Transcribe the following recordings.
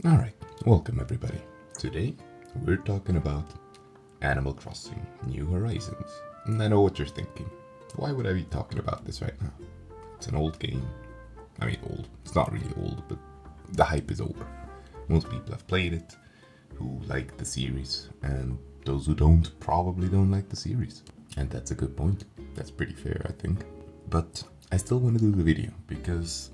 Alright, welcome everybody. Today we're talking about Animal Crossing New Horizons. And I know what you're thinking. Why would I be talking about this right now? It's an old game. I mean, old. It's not really old, but the hype is over. Most people have played it who like the series, and those who don't probably don't like the series. And that's a good point. That's pretty fair, I think. But I still want to do the video because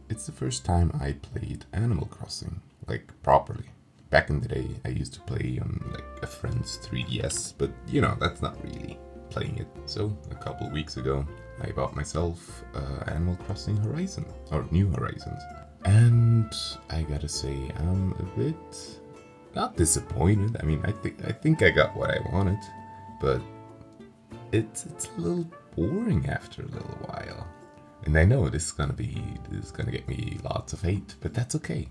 it's the first time I played Animal Crossing, like properly. Back in the day, I used to play on like a friend's 3DS, but that's not really playing it. So a couple weeks ago, I bought myself Animal Crossing Horizon, or New Horizons. And I gotta say, I'm a bit not disappointed. I mean, I think I got what I wanted, but it's a little boring after a little while. And I know this is gonna get me lots of hate, but that's okay,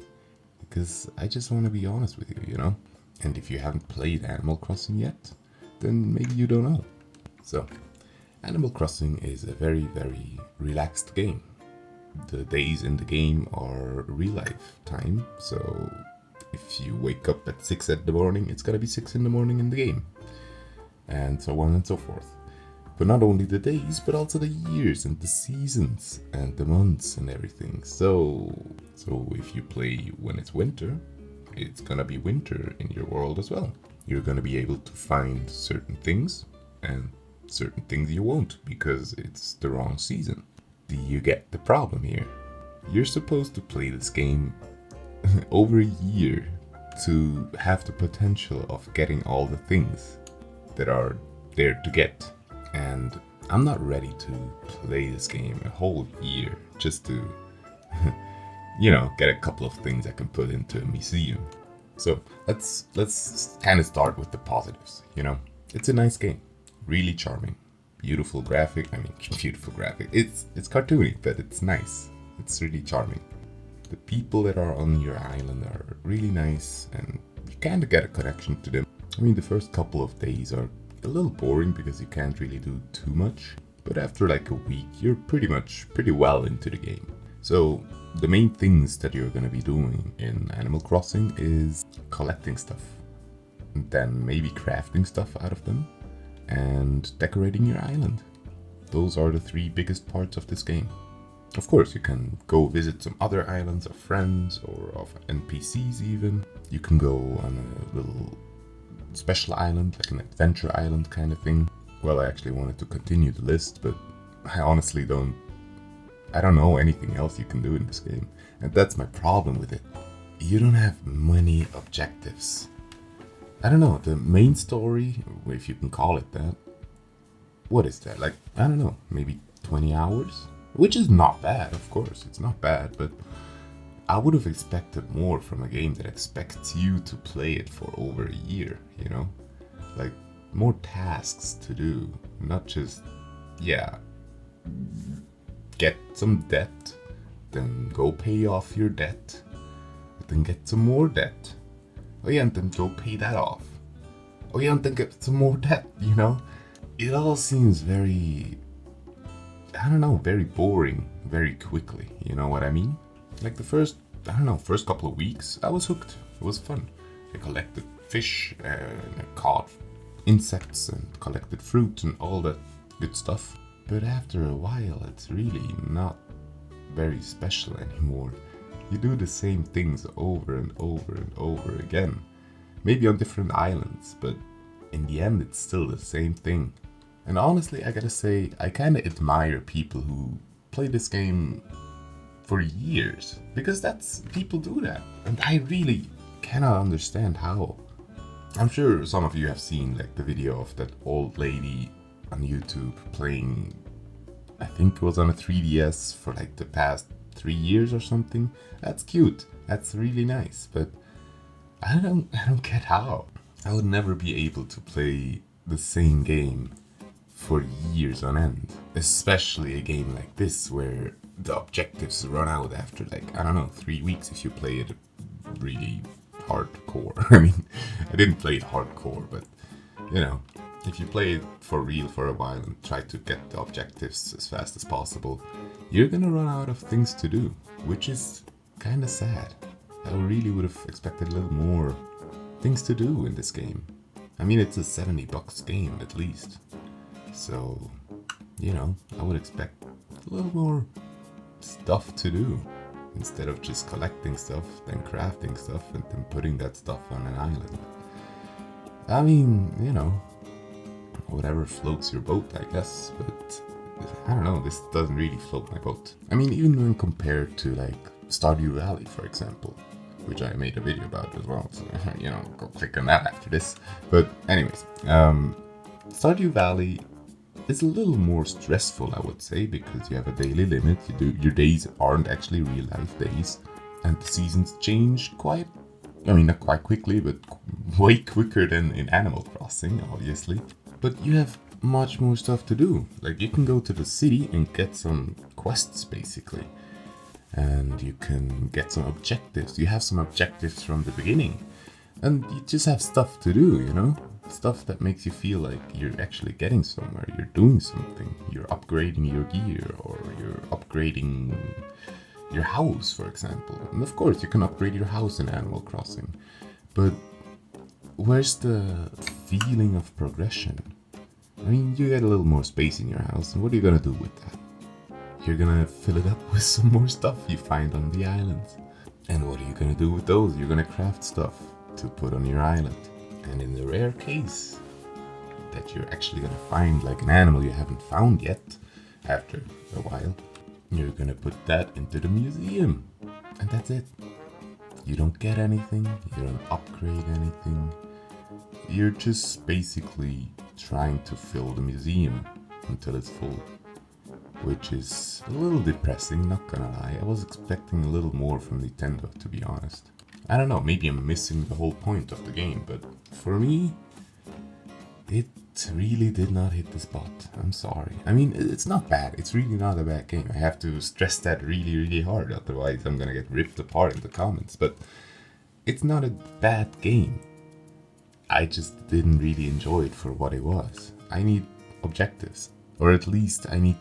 because I just want to be honest with you. And if you haven't played Animal Crossing yet, then maybe you don't know. So, Animal Crossing is a very, very relaxed game. The days in the game are real life time, so if you wake up at 6 in the morning, it's gonna be 6 in the morning in the game, and so on and so forth. But not only the days, but also the years and the seasons and the months and everything. So if you play when it's winter, it's gonna be winter in your world as well. You're gonna be able to find certain things, and certain things you won't because it's the wrong season. Do you get the problem here? You're supposed to play this game over a year to have the potential of getting all the things that are there to get. And I'm not ready to play this game a whole year just to, get a couple of things I can put into a museum. So let's kind of start with the positives. It's a nice game, really charming, beautiful graphic. I mean, beautiful graphic. It's cartoony, but it's nice. It's really charming. The people that are on your island are really nice, and you kind of get a connection to them. I mean, the first couple of days are a little boring because you can't really do too much, but after like a week you're pretty well into the game. So the main things that you're gonna be doing in Animal Crossing is collecting stuff, and then maybe crafting stuff out of them, and decorating your island. Those are the three biggest parts of this game. Of course, you can go visit some other islands of friends or of NPCs even. You can go on a little special island, like an adventure island kind of thing. Well, I actually wanted to continue the list, but I honestly don't know anything else you can do in this game. And that's my problem with it. You don't have many objectives. I don't know, the main story, if you can call it that, what is that? Like, I don't know, maybe 20 hours? Which is not bad, of course, it's not bad, but I would have expected more from a game that expects you to play it for over a year, Like, more tasks to do, not just, get some debt, then go pay off your debt, then get some more debt. Oh yeah, and then go pay that off. Oh yeah, and then get some more debt, It all seems very, very boring very quickly, you know what I mean? Like the first couple of weeks, I was hooked. It was fun. I collected fish, and I caught insects, and collected fruit, and all that good stuff. But after a while, it's really not very special anymore. You do the same things over and over and over again. Maybe on different islands, but in the end, it's still the same thing. And honestly, I gotta say, I kinda admire people who play this game for years, because people do that, and I really cannot understand how. I'm sure some of you have seen like the video of that old lady on YouTube playing, I think it was on a 3DS for like the past 3 years or something. That's cute, that's really nice, but I don't get how. I would never be able to play the same game for years on end, especially a game like this where the objectives run out after 3 weeks if you play it really hardcore. I mean, I didn't play it hardcore, but if you play it for real for a while and try to get the objectives as fast as possible, you're gonna run out of things to do, which is kinda sad. I really would have expected a little more things to do in this game. I mean, it's a $70 game at least. So, you know, I would expect a little more stuff to do. Instead of just collecting stuff, then crafting stuff, and then putting that stuff on an island. I mean, you know, whatever floats your boat, I guess, but I don't know, this doesn't really float my boat. I mean, even when compared to like Stardew Valley, for example, which I made a video about as well, so, you know, go click on that after this. But anyways, Stardew Valley is a little more stressful, I would say, because you have a daily limit. Your days aren't actually real life days, and the seasons change quite, I mean, not quite quickly, but way quicker than in Animal Crossing, obviously. But you have much more stuff to do. Like, you can go to the city and get some quests, basically. And you can get some objectives. You have some objectives from the beginning. And you just have stuff to do, you know? Stuff that makes you feel like you're actually getting somewhere, you're doing something, you're upgrading your gear, or you're upgrading your house, for example. And of course, you can upgrade your house in Animal Crossing. But where's the feeling of progression? I mean, you get a little more space in your house, and what are you gonna do with that? You're gonna fill it up with some more stuff you find on the islands. And what are you gonna do with those? You're gonna craft stuff to put on your island. And in the rare case that you're actually gonna find like an animal you haven't found yet, after a while, you're gonna put that into the museum. And that's it. You don't get anything, you don't upgrade anything. You're just basically trying to fill the museum until it's full. Which is a little depressing, not gonna lie. I was expecting a little more from Nintendo, to be honest. I don't know, maybe I'm missing the whole point of the game, but for me, it really did not hit the spot. I'm sorry. I mean, it's not bad. It's really not a bad game. I have to stress that really, really hard, otherwise I'm gonna get ripped apart in the comments. But it's not a bad game. I just didn't really enjoy it for what it was. I need objectives. Or at least I need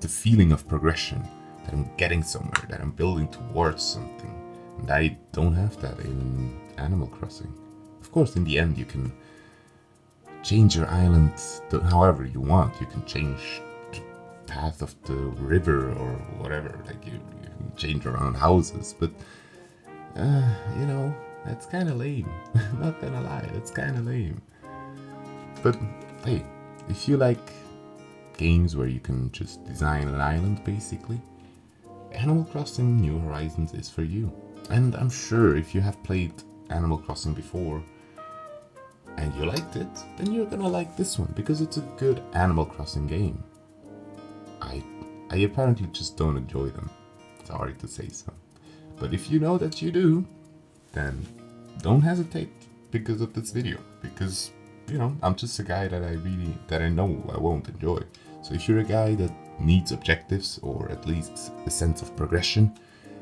the feeling of progression, that I'm getting somewhere, that I'm building towards something. And I don't have that in Animal Crossing. Of course, in the end, you can change your island however you want. You can change the path of the river or whatever. Like you can change around houses, but you know, that's kind of lame. Not gonna lie, that's kind of lame. But hey, if you like games where you can just design an island, basically, Animal Crossing New Horizons is for you. And I'm sure if you have played Animal Crossing before and you liked it, then you're gonna like this one, because it's a good Animal Crossing game. I apparently just don't enjoy them. Sorry to say so. But if you know that you do, then don't hesitate because of this video. Because, you know, I'm just a guy that I know I won't enjoy. So if you're a guy that needs objectives, or at least a sense of progression,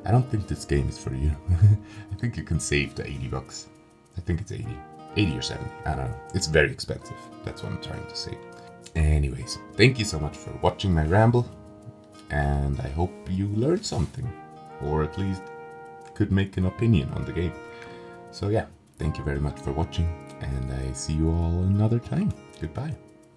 I don't think this game is for you. I think you can save the $80. I think it's 80 or 70, I don't know. It's very expensive, that's what I'm trying to say. Anyways, thank you so much for watching my ramble, and I hope you learned something, or at least could make an opinion on the game. So yeah, thank you very much for watching, and I see you all another time. Goodbye.